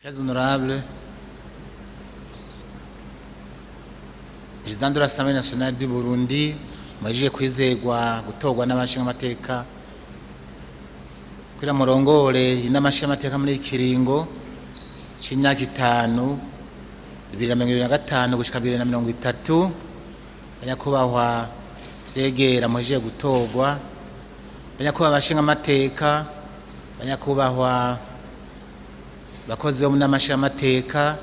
Très honorable Président de l'Assemblée nationale du Burundi, mwajije kwizegwa gutorwa n'abashingamateka kugira murongore inamashingamateka muri ikiringo c'imyaka 5 2025 gushika 2030. Banyakubahwa vyegera mwajije gutorwa, banyakubahwa abashingamateka, banyakubahwa bakozi bo mu n'amashingamateka,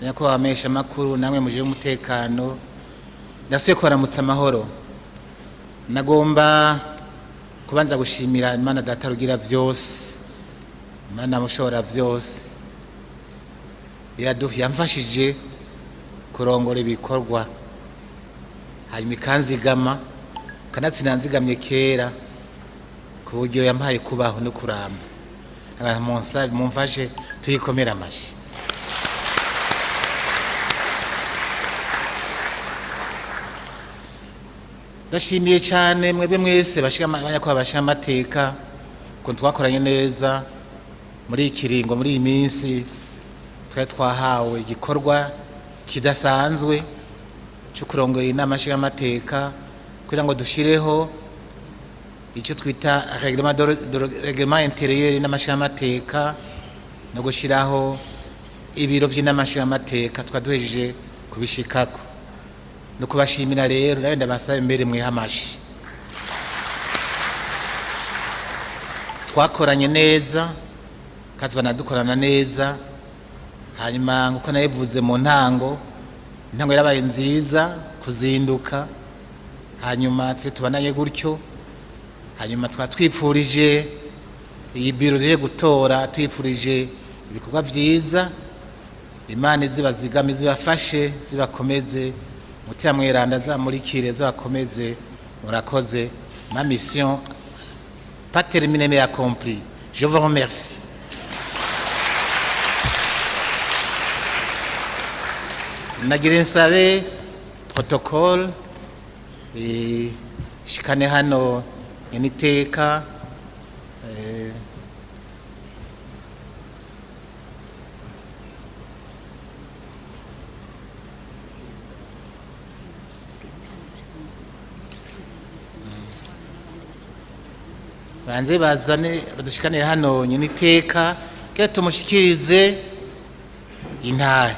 banyakubahwa amesha makuru namwe muje umutekano, ndasuye kubaramutsa amahoro. Nagomba kubanza gushimira Imana Data rugira vyose, Imana mushobora vyose, yamfashije kurongora ibikorwa, hanyuma ikanzigama, kanatsinanzigamye kera ku buryo yampaye kubaho no kuramba. Mumfashe tuyikomera amashi. Ndashimiye cyane mwebwe mwese banyakubahwa abashingamateka ko twakoranye neza muri ikiringo, muri iyi minsi twari twahawe igikorwa kidasanzwe cyo kurongora inama nshingamateka kugira ngo dushireho icyo twita reglement intérieur n'amashingamateka no gushiraho ibiro by'inama nshingamateka. Twaduhejeje kubishikako no kubashimira rero, nawe ndabasaba imbere mwihamashi. Twakoranye neza kazwana dukorana neza, hanyuma nguko nayivuze mu ntango yarabaye nziza kuzinduka, hanyuma tse tubananye gutyo, hanyuma twatwipfurije iyi biro ryo gutora, twipfurije ibikorwa byiza, Imana izibazigame, zibafashe, zibakomeze, mutima mweranda zamurikire, zabakomeze. Murakoze. Ma mission pas terminée mais accomplie. Je vous remercie. Nagire nsabe protocole shikane hano initeka banze bazane badushikane hano initeka ke tumushikirize intahe.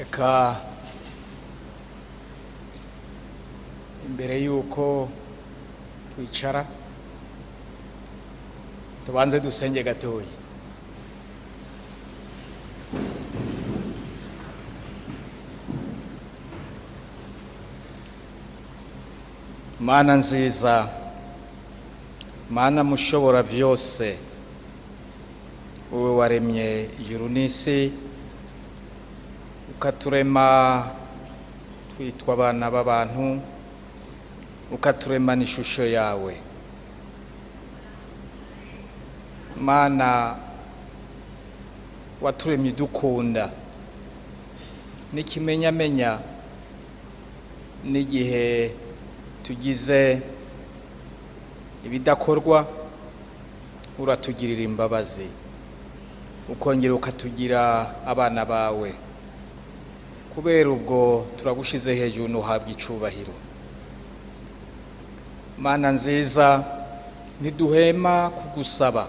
Eka imbere yuko twicara tubanze dusenge gatoya. Mana nziza, Mana mushobora vyose, wowe waremye ijuru n'isi, ukaturema twitwa abana b'abantu, ukaturema n'ishusho yawe. Mana waturemye dukunda, n'ikimenyamenya n'igihe tugize ibidakorwa uratugirira imbabazi, ukongera ukatugira abana bawe. Kubera ubwo turagushize hejuru nuhabwa icubahiro. Mana nziza, ntiduhema kugusaba,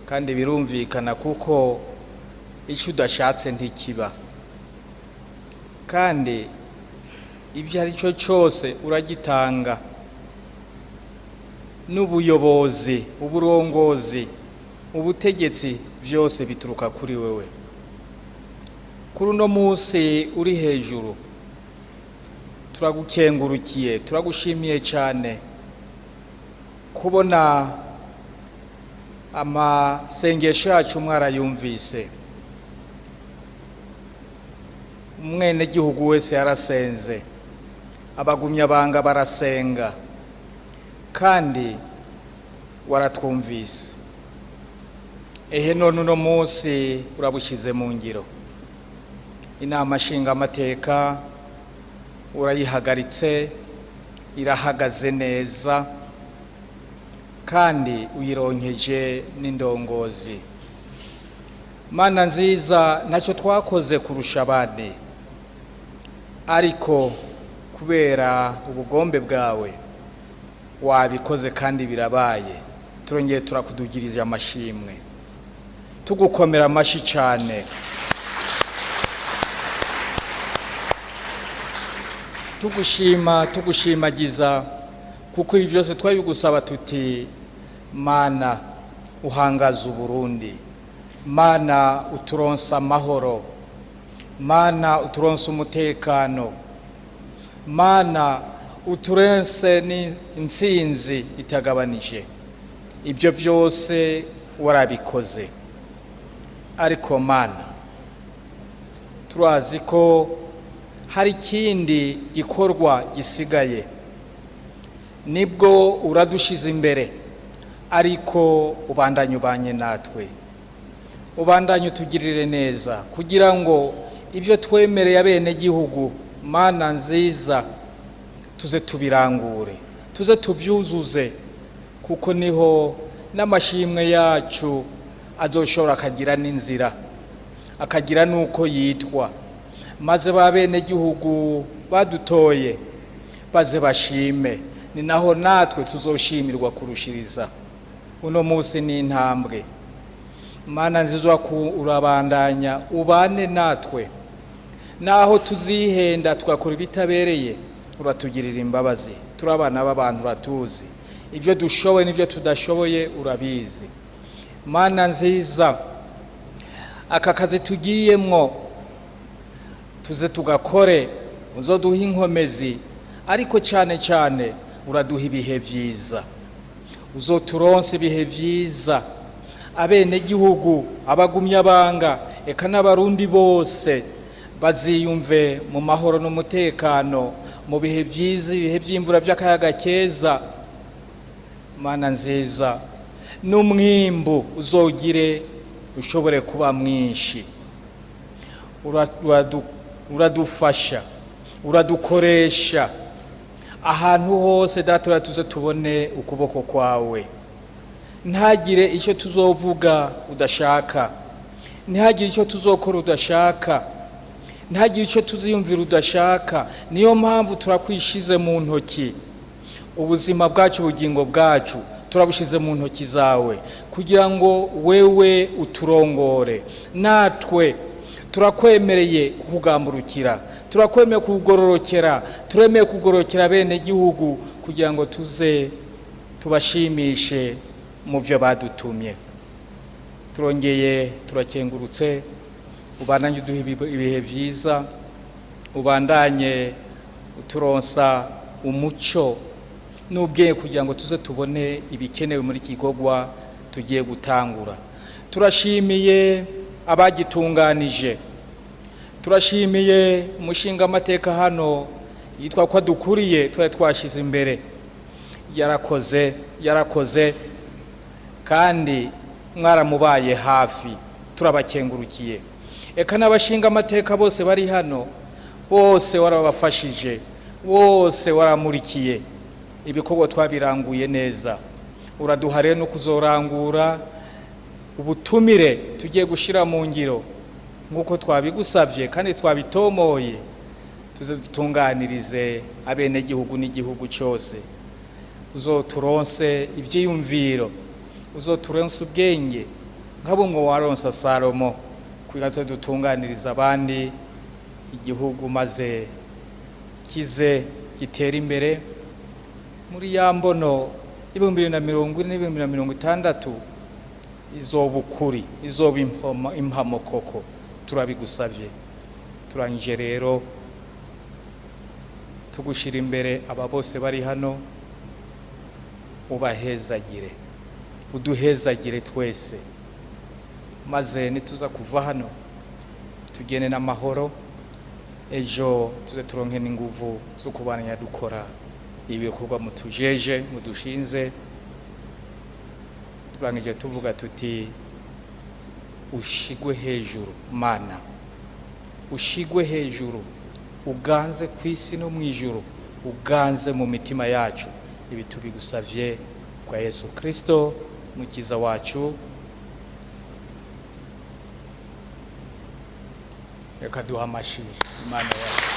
kandi birumvikana kuko icyo udashatse ntikiba, kandi ibyo ari cyo cyose uragitanga. N'ubuyobozi, uburongozi, ubutegetsi byose bituruka kuri wewe. Kuri uno munsi uri hejuru turagukengurukiye, turagushimiye cyane kubona amasengesho yacu mwarayumvise. Umwene gihugu wese yarasenze, abagumyabanga barasenga, kandi waratwumvise. Ehe none uno munsi urabushize mu ngiro. Inama nshingamateka urayihagaritse, irahagaze neza, kandi uyironkeje n'indongozi. Mana nziza, ntacyo twakoze kurusha abandi, ariko kubera ubugombe bwawe wabikoze kandi birabaye. Turongeye turakudugirije amashimwe, tugukomera amashi cyane, tugushimagiza, kuko ibi byose twabigusaba tuti Mana uhangaza Uburundi, Mana uturonsa amahoro, Mana uturonsa umutekano, Mana uturense n'intsinzi itagabanije. Ibyo byose warabikoze, ariko Mana turazi ko hari ikindi gikorwa gisigaye. Nibwo uradushize imbere, ariko ubandanye ubanye natwe, ubandanye utugirire neza, kugira ngo ibyo twemereye abene gihugu Mana nziza tuze tubirangure, tuze tubyuzuze, kuko niho n'amashimwe yacu azoshobora akagira n'inzira, akagira nuko yitwa, maze ba bene gihugu badutoye baze bashime. Ni naho natwe tuzoshimirwa kurushiriza. Uno munsi ni intambwe. Mana nziza, urabandanya ubane natwe, naho tuzihenda twakora ibitabereye uratugirira imbabazi. Turabana b'abantu, uratuzi ibyo dushoboye n'ibyo tudashoboye, urabizi. Mana nziza, aka kazi tugiyemwo tuze tugakore, uzoduha inkomezi, ariko cyane cyane uraduha ibihe byiza, uzoturonse ibihe byiza. Abene gihugu, abagumyabanga, eka n'abarundi bose baziyumve mu mahoro n'umutekano, mu bihe byiza, ibihe by'imvura by'akayaga keza. Mana nziza, n'umwimbu uzogire ushobore kuba mwinshi. Uradufasha, uradukoresha ahantu hose. Data, tuze tubone ukuboko kwawe. Ntagire icyo tuzovuga udashaka, ntihagire icyo tuzokora udashaka, ntihagire icyo tuziyumvira udashaka. Niyo mpamvu turakwishize mu ntoki. Ubuzima bwacu, ubugingo bwacu turabushize mu ntoki zawe, kugira ngo wewe uturongore, natwe turakwemereye kukugamburukira, turakwemereye kugororokera, turemeye kugororokera bene gihugu kugira ngo tuze tubashimishe mu byo badutumye. Turongeye turakengurutse, ubandanye uduha ibihe byiza, ubandanye uturonsa umuco n'ubwenge kugira ngo tuze tubone ibikenewe muri iki gikorwa tugiye gutangura. Turashimiye abagitunganije, turashimiye umushinga amateka hano yitwa ko dukuriye twari twashize imbere. Yarakoze kandi mwaramubaye hafi, turabakengurukiye. Eka n'abashinga amateka bose bari hano, bose warabafashije, bose waramurikiye, ibikorwa twabiranguye neza. Uraduhare no kuzorangura ubutumire tugiye gushira mu ngiro nkuko twabigusabye kandi twabitomoye, tuze dutunganirize abene gihugu n'igihugu cyose. Uzoturonse ibyiyumviro, uzoturonse ubwenge nk'abumwe waronsa Salomo, kugira ngo dutunganirize abandi igihugu maze kize gitere imbere muri ya mbono 2040-2060 izoba ukuri, izoba impamo koko. Turabigusabye. Turangije rero tugushira imbere aba bose bari hano, ubahezagire, uduhezagire twese, maze nituza kuva hano tugene n'amahoro, ejo tuze turonke n'inguvu zo kubanya dukora ibikorwa mutujeje mudushinze. Turangije tuvuga tuti ushigwe hejuru Mana, ushigwe hejuru, uganze kwisi no mwijuru, uganze mu mitima yacu. Ibi tubigusavye kwa Yesu Kristo mukiza wacu. Reka duha amashi Imana yacu.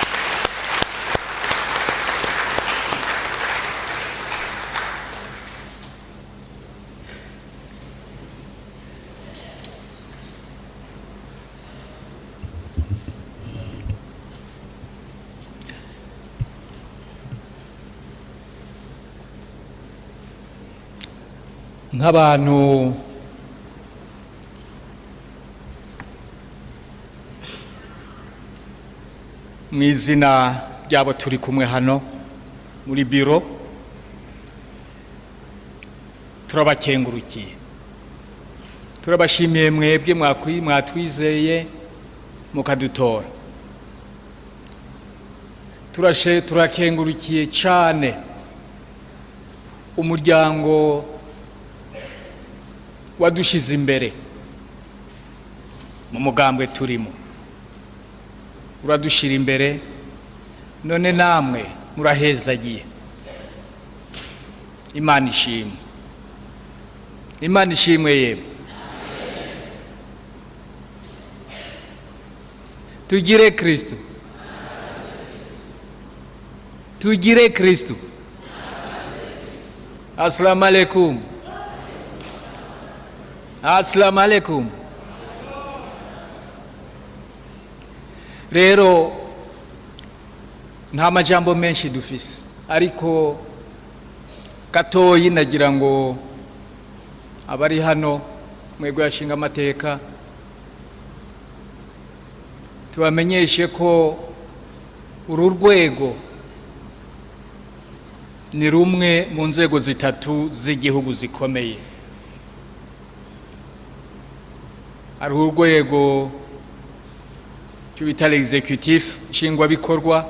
Nk'abantu mu izina ryabo turi kumwe hano muri biro, turabakengurukiye, turabashimiye mwebwe mwatwizeye mukadutora. Turakengurukiye cyane umuryango wadushize imbere mu mugambwe turimo, uradushira imbere, none namwe murahezagiye. Imana ishimwe, Imana ishimwe yemwe. Tugire Kristo, tugire Kristo. Assalamu alaikum. Assalamu alaikum. Rero nta majambo menshi dufise, ariko gatoyi nagira ngo abari hano mwego yashinga amateka tubamenyeshe ko uru rwego ni rumwe mu nzego zitatu z'igihugu zikomeye. Hari urwego cy'ubitare executif nshingwa bikorwa,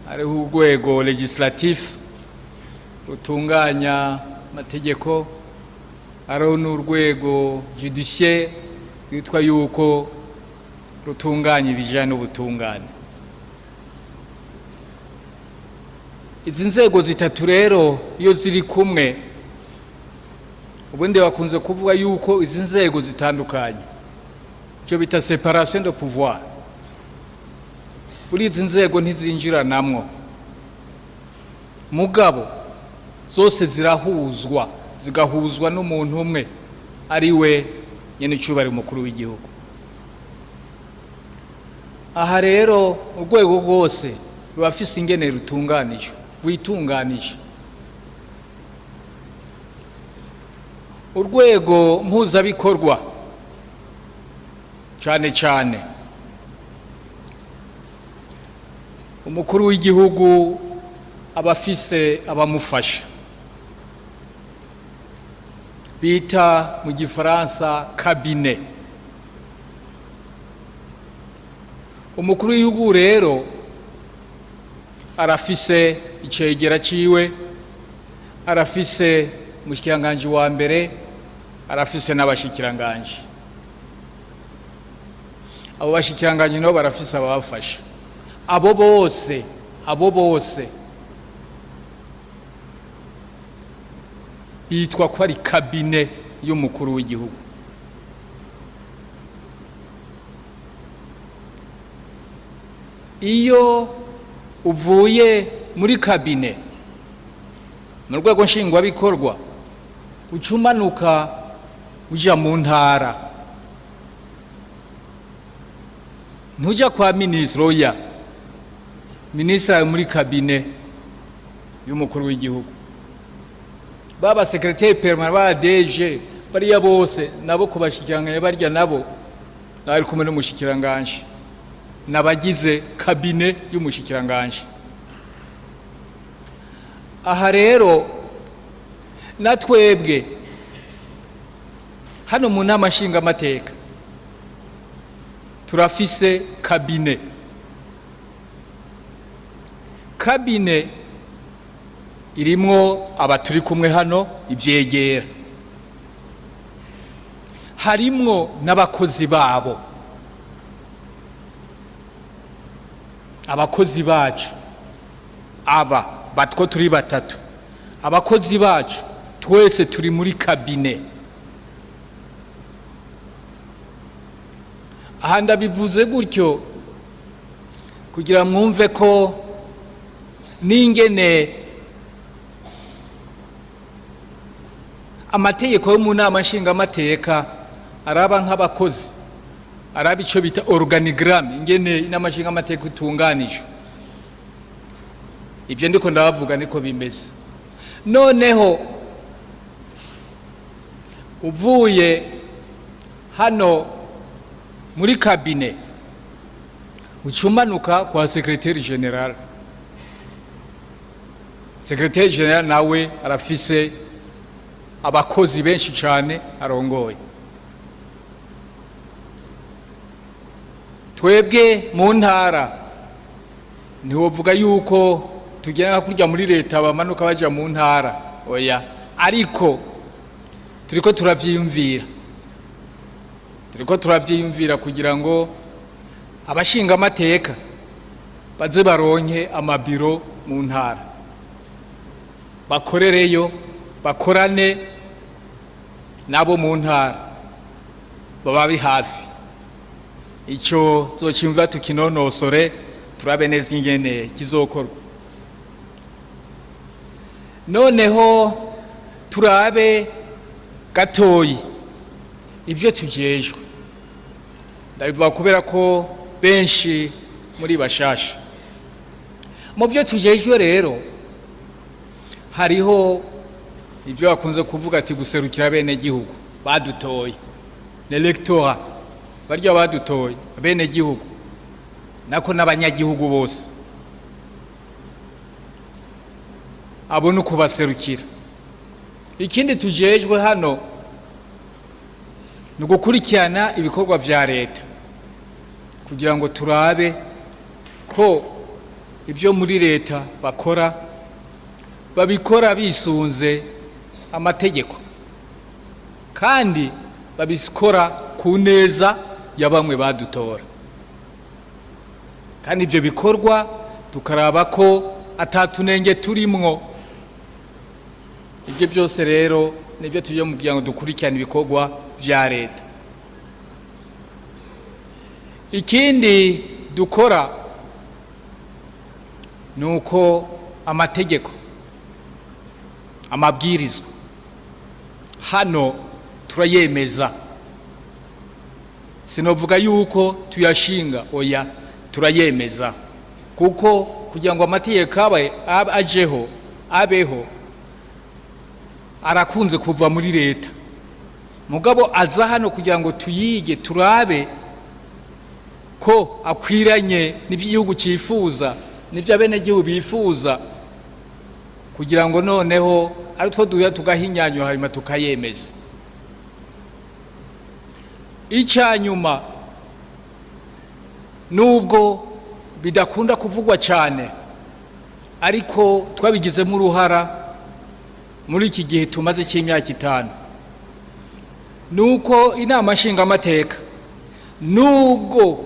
hari urwego legislatif rutunganya amategeko, hari n'urwego judiciaire rwitwa yuko rutunganya ibijyanye n'ubutungane. Izi nzego zitatu rero iyo ziri kumwe, ubundi bakunze kuvuga yuko izi nzego zitandukanye, cyo bita separation de pouvoir. Buri izi nzego ntizinjiranamwo, mugabo zose zirahuzwa, zigahuzwa n'umuntu umwe, ari we nyene cyubari mukuru w'igihugu. aha rero urwego rwose rurafise ingene rwitunganije. Urwego mpuzabikorwa cyane cyane umukuru w'igihugu abafise abamufasha bita mu gifaransa cabinet. Umukuru w'igihugu rero arafise icegera ciwe, arafise umushikiranganji wa mbere, arafise n'abashikiranganji. Abo bashikiranganji nabo barafise ababafasha. Abo bose bitwa ko ari cabinet y'umukuru w'igihugu. Iyo uvuye muri cabinet mu rwego nshingwabikorwa ucumanuka uja mu ntara, ntuja kwa minisitiri oya, minisitiri ari muri cabinet y'umukuru w'igihugu. Baba secrétaire permanent ba DG bariya bose nabo kubashikiranganya barya nabo ari kumwe n'umushikiranganje nabagize cabinet y'umushikiranganje. Aha rero natwebwe hano mu nama nshingamateka turafise cabinet. Cabinet irimwo abaturi kumwe hano ivyegera, harimwo n'abakozi babo, abakozi bacu aba batwo turi batatu, abakozi bacu twese turi muri cabinet. Aha ndabivuze gutyo kugira mwumve ko n'ingene amategeko yo mu nama nshingamateka araba nk'abakozi, araba ico bita organigramme, ingene inama nshingamateka itunganijwe. Ibyo ndiko ndabavuga niko bimeze. Noneho uvuye hano muri cabinet ucumanuka kwa secrétaire général. Secrétaire général nawe arafise abakozi benshi cyane arongoye. Twebwe mu ntara ntiwovuga yuko tugenda kurya muri leta bamanuka baja mu ntara oya, ariko turiko turavyiyumvira kugira ngo abashinga amateka baze baronke amabiro mu ntara, bakorereyo, bakorane nabo mu ntara, bababi hafi. Ico zocimva tukinonosore turabe neza ingene kizokorwa. Noneho turabe gatoyi ibyo tujejwe. Ndabivuga kubera ko benshi muri bashasha. Mu byo tujejwe rero hariho ibyo bakunze kuvuga ati guserukira bene gihugu badutoye, n'electorat barya badutoye bene gihugu nako n'abanyagihugu bose abo no kubaserukira. Ikindi tujejwe hano ni gukurikirana ibikorwa vya leta kugira ngo turabe ko ibyo muri leta bakora babikora bisunze amategeko kandi babikora ku neza ya bamwe badutora, kandi ibyo bikorwa tukaraba ko atatunenge turimwo. Ibyo byose rero nibyo tujye mu kugira ngo dukurikirane ibikorwa vya leta. Ikindi dukora nuko amategeko, amabwirizwa hano turayemeza. Sinovuga yuko tuyashinga oya, turayemeza, kuko kugira ngo amategeko abeho arakunze kuva muri leta, mugabo aza hano kugira ngo tuyige turabe ko akwiranye n'iby'igihugu cyifuza n'ibyo abenegihugu bifuza, kugira ngo noneho ari two duya tugahinyanyura hanyuma tukayemeza. Icyanyuma, nubwo bidakunda kuvugwa cyane, ariko twabigizemo uruhara muri iki gihe tumaze cy'imyaka 5, nuko inama nshingamateka nubwo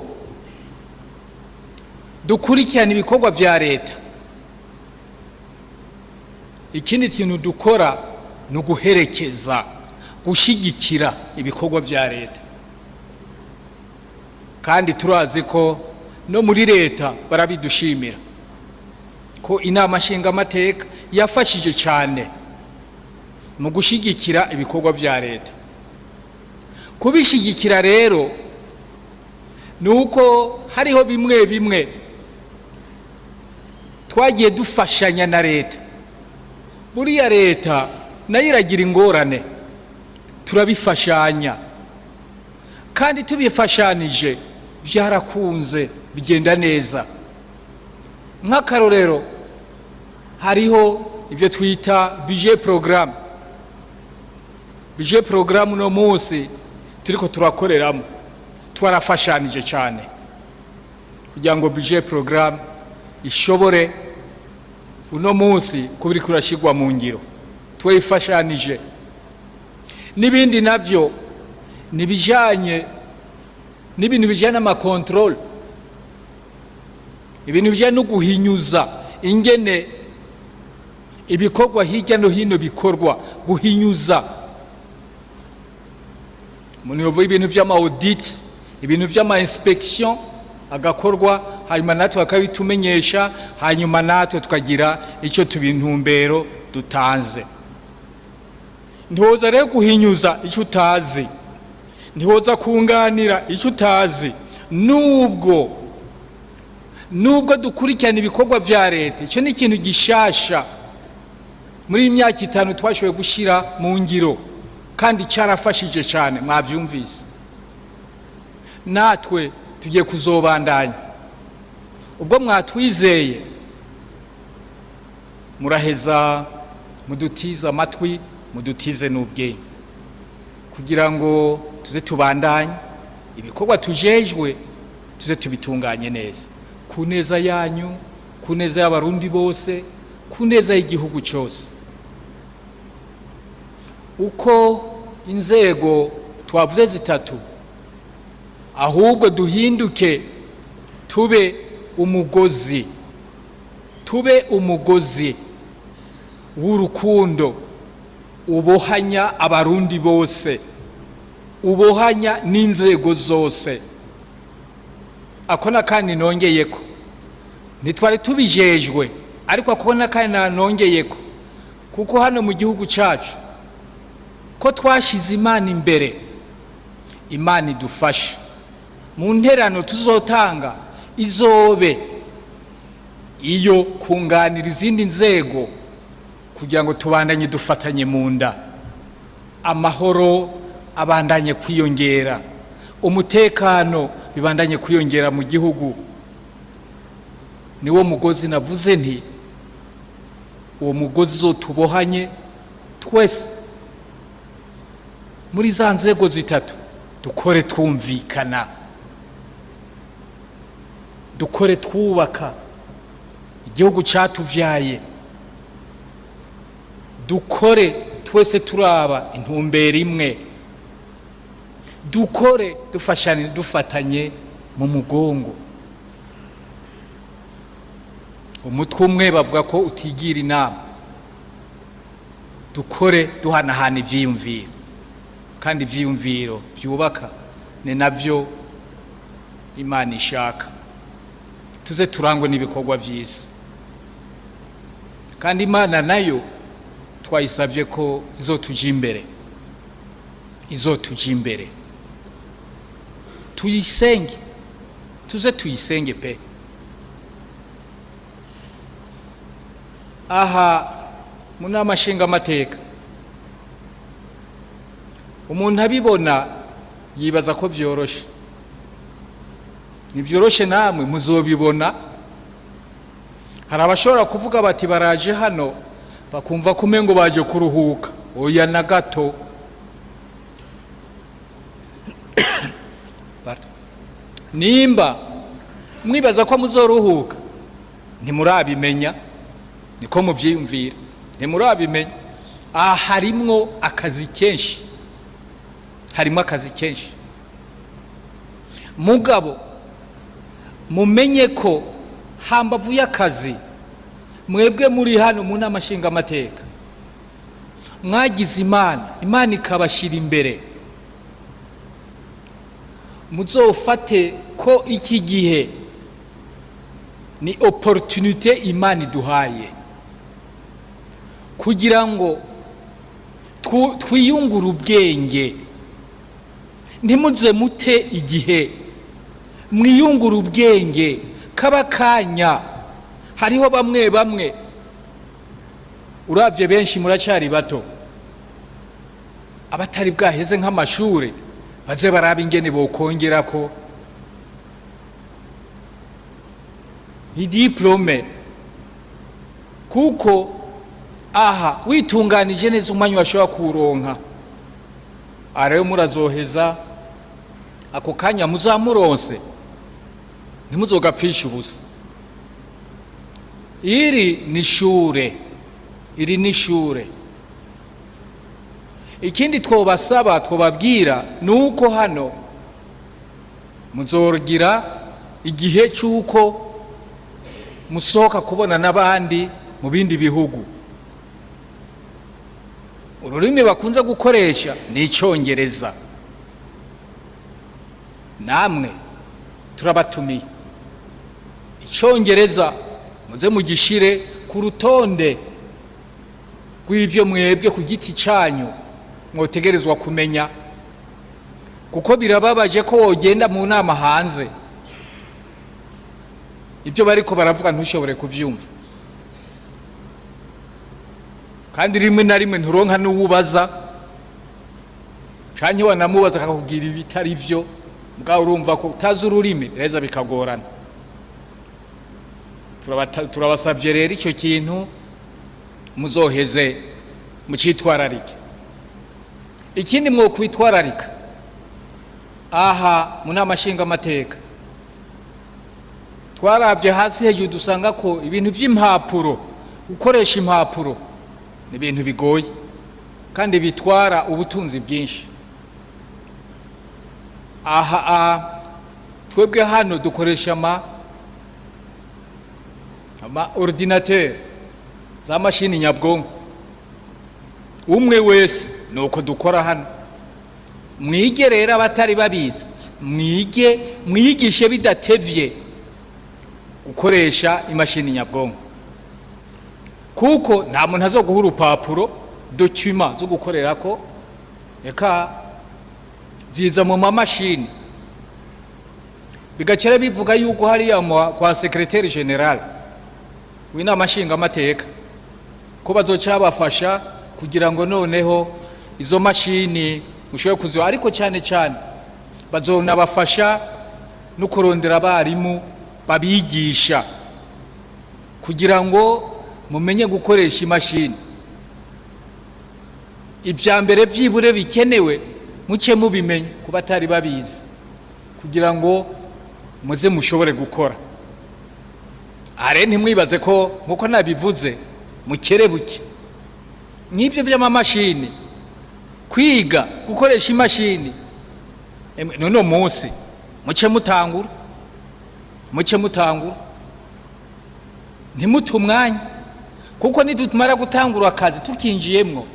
dukurikirana ibikorwa vya leta, ikindi kintu dukora ni uguherekeza, gushigikira ibikorwa vya leta. Kandi turazi ko no muri leta barabidushimira ko inama nshingamateka yafashije cyane mu gushigikira ibikorwa vya leta. Kubishigikira rero nuko hariho bimwe twagiye dufashanya na leta. Buriya leta nayo iragira ingorane, turabifashanya, kandi tubifashanije byarakunze bigenda neza. Nk'akarorero, hariho ibyo twita budget programme. Budget programme no munsi turiko turakoreramo, twarafashanije cyane kugira ngo budget programme ishobore uno munsi kubiri kurashigwa mu ngiro. Twifashanije n'ibindi navyo nibijanye n'ibintu bijyana ama control, ibintu bijyana no guhinyuza ingene ibikorwa hirya no hino bikorwa, guhinyuza muniyovo ibintu vy'ama audit, ibintu vy'ama inspection agakorwa, hanyuma natwe bakabitumenyesha, hanyuma natwe tukagira icyo tubintumbero dutanze. Ntiwoza rero guhinyuza icyo utazi, ntiwoza kunganira icyo utazi. Nubwo dukurikirana ibikorwa vya leta, icyo ni ikintu gishasha muri imyaka 5 twashoboye gushira mu ngiro, kandi cyarafashije cyane. Mwavyumvise, natwe tugiye kuzobandanya. Ubwo mwatwizeye, muraheza mudutiza amatwi, mudutize n'ubwenge, kugira ngo tuze tubandanye ibikorwa tujejwe, tuze tubitunganye neza, ku neza yanyu, ku neza y'abarundi bose, ku neza y'igihugu cyose. Uko inzego twavuze zitatu, ahubwo duhinduke tube umugozi w'urukundo ubohanya abarundi bose, ubohanya n'inzego zose. Akona kandi nongeyeko, nitwari tubijejwe, ariko akona kandi nongeyeko, kuko hano mu gihugu cyacu ko twashize Imana imbere, Imana idufasha mu nterano tuzotanga, izobe iyo kunganira izindi nzego, kugira ngo tubandanye dufatanye mu nda, amahoro abandanye kwiyongera, umutekano bibandanye kwiyongera mu gihugu. Niwo mugozi navuze nti, uwo mugozi zo tubohanye twese muri za nzego zitatu. Dukore twumvikana, dukore twubaka igihugu cyatuvyaye, dukore twese turaba intumbero imwe, dukore dufatanye mu mugongo. Umutwe umwe bavuga ko utigira inama. Dukore duhanahana ivyiyumviro, kandi ivyiyumviro byubaka ni navyo Imana ishaka. Tuze turangwe n'ibikorwa vyiza, kandi Imana nayo twayisabye ko izotujya imbere. Tuyisenge, tuze tuyisenge pe. Aha mu nama nshingamateka umuntu abibona yibaza ko byoroshe. Nibyoroshe, namwe muzobibona. Hari abashobora kuvuga bati baraje hano bakumva kumengo baje kuruhuka. Oya na gato. Nimba mwibaza ko muzoruhuka ntimurabimenya, niko muvyiyumvira, ntimurabimenya. Aha harimwo akazi kenshi, harimo akazi kenshi. Mugabo mumenye ko hambavu y'akazi mwebwe muri hano mu nama nshingamateka mwagize Imana ikabashira imbere. Muzofate ko iki gihe ni opportunité Imana iduhaye kugira ngo twiyungure ubwenge. Ntimuze mute igihe, mwiyungure ubwenge kabakanya. Hariho bamwe uravye benshi muracari bato, abatari bwaheze nk'amashure, baze baraba ingene bokongera ko idiplome, kuko aha witunganije neza umwanya washobora kuronka. Arayo murazoheza ako kanya muzamuronse, ntimuzogapfisha ubusa. Iri ni shure. Ikindi twobasaba, twobabwira nuko hano muzogira igihe cyuko musohoka kubona n'abandi mu bindi bihugu. Ururimi bakunze gukoresha ni Icyongereza. Namwe turabatumiye Icyongereza muze mugishire ku rutonde rw'ivyo mwebwe ku giti canyu mwotegerezwa kumenya, kuko birababaje ko wogenda mu nama hanze ibyo bariko baravuga ntushobore kuvyumva, kandi rimwe na rimwe nturonka n'uwubaza, canke wanamubaza akakubwira ibitari vyo, mbwa urumva ko utazi ururimi reza bikagorana. Turabasavye rero icyo kintu muzoheze mucitwararike. Ikindi mwo kwitwararika aha mu nama nshingamateka, twaravye hasi hejuru dusanga ko ibintu vy'impapuro, gukoresha impapuro ni ibintu bigoye kandi bitwara ubutunzi bwinshi. Aha twebwe hano dukoresha ama ordinateur, za mashini nyabwonko. Umwe wese nuko dukora hano. Mwige rero abatari babizi, mwigishe bidatevye gukoresha imashini nyabwonko, kuko nta muntu azoguha urupapuro document zo gukorerako, eka ziza mu mamashini. Bigacera bivuga yuko hariya kwa secrétaire général w'inama nshingamateka ko bazoca bafasha kugira ngo noneho izo mashini mushobore kuziho, ariko cyane cyane bazonabafasha no kurondera abarimu babigisha kugira ngo mumenye gukoresha imashini. Ibya mbere byibure bikenewe muce mubimenye kuba atari babizi, kugira ngo muze mushobore gukora. Are ntimwibaze ko nkuko nabivuze mukerebuke nk'ibyo by'amamashini, kwiga gukoresha imashini none munsi muce mutangura ntimutumwanya, kuko nidutumara gutangura akazi tukinjiyemwo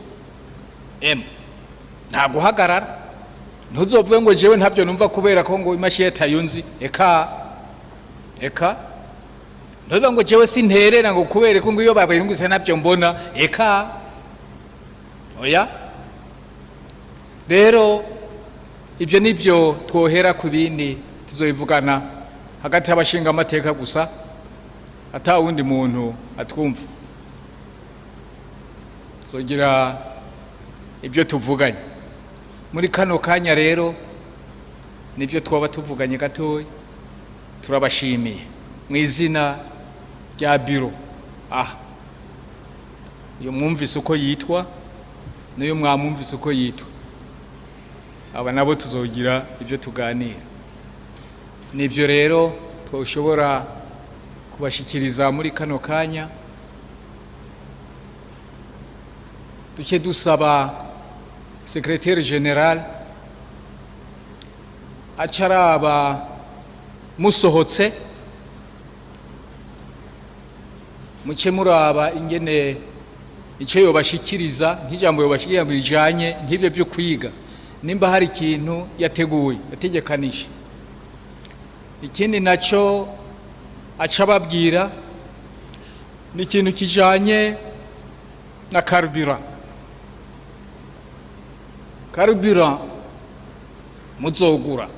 nta guhagarara. Ntuzovuge ngo jewe ntabyo numva kubera ko ngo imashini tayunzi, eka ntuzovuge ngo jewe sinterera ngo kubera ko ngo iyo babayirungise nabyo mbona, eka oya. Rero ibyo nibyo twohera ku bindi tuzoyivugana hagati y'abashinga amateka gusa ata wundi muntu atwumva, tuzogira ibyo tuvuganye muri kano kanya. Rero nibyo twaba tuvuganye gatoya. Turabashimiye mu izina rya biro. Iyo mwumvise uko yitwa niyo mwamwumvise uko yitwa, aba nabo tuzogira ibyo tuganira. Nibyo rero twoshobora kubashikiriza muri kano kanya. Duke dusaba secrétaire général acaraba musohotse muce muraba ingene icyo yobashikiriza nk'ijambo yobashikiriza bijanye nk'ibyo byo kwiga, nimba hari ikintu yateguye yategekanije. Ikindi naco aca babwira ni ikintu kijanye na carburant muzogura.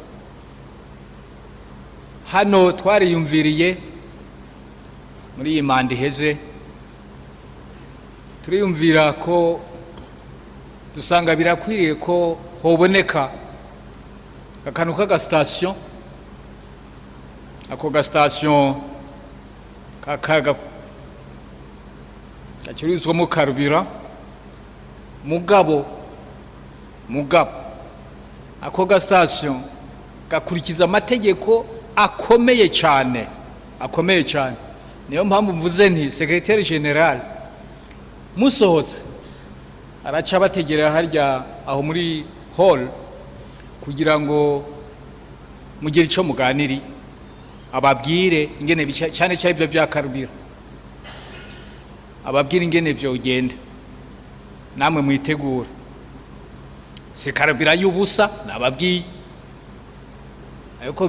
Hano twariyumviriye muri iyi manda iheze, turiyumvira ko dusanga birakwiriye ko hoboneka akantu k'agasitasiyo. Ako gasitasiyo gacururizwamo carburant, mugabo ako gasitasiyo gakurikiza amategeko akomeye cyane. Niyo mpamvu mvuze nti secrétaire général musohotse araca bategerera harya aho muri hall kugira ngo mugire icyo muganiri, ababwire ingene cyane ibyo bya carburant, ababwire ingene byo ugenda, namwe mwitegura. Si carburant y'ubusa nababwiye, ariko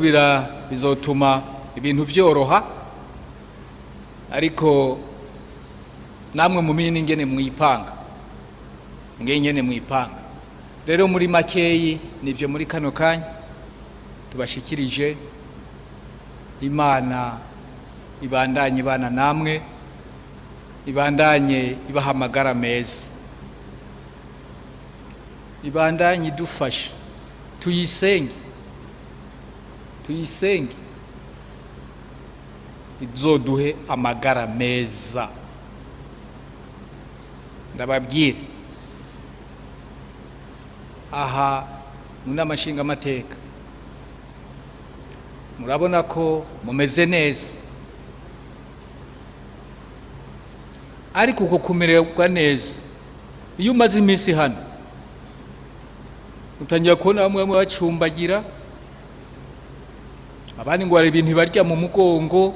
bizotuma ibintu byoroha, ariko namwe mumenye ingene mwipanga. Rero muri makeyi nibyo muri kano kanya tubashikirije. Imana ibandanye ibana namwe, ibandanye ibahamagara meza, ibandanye idufasha. Tuyisenge izoduhe amagara meza. Ndababwira aha mu n'amashinga amateka murabona ko mumeze neza, ariko uko kumererwa neza iyo umaze iminsi hano utangira kubona bamwe bacumbagira, abandi ngo hari ibintu barya mu mugongo,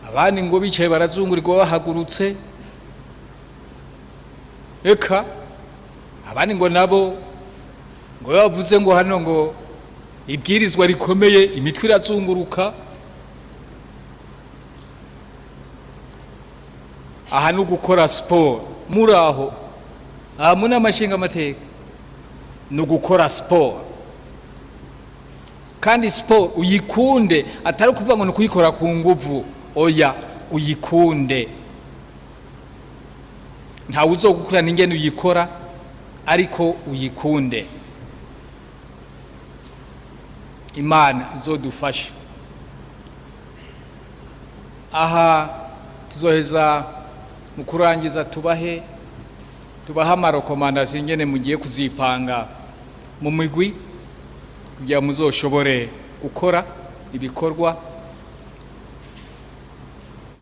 abandi ngo bicaye barazungurirwa bahagurutse, eka abandi ngo nabo ngo bavuze ngo hano ngo ibwirizwa rikomeye imitwe irazunguruka. Aha no gukora siporo muraho, aha muna amashinga amateka no gukora siporo, kandi siporo uyikunde, atari kuvuga ngo nukuyikora ku nguvu. Oya, uyikunde. Nta uzogukurana ingene uyikora, ariko uyikunde. Imana izodufasha. Aha tuzoheza mu kurangiza tubaha amarekomandasiyo ingene mugiye kuzipanga mu migwi kugira muzoshobore gukora ibikorwa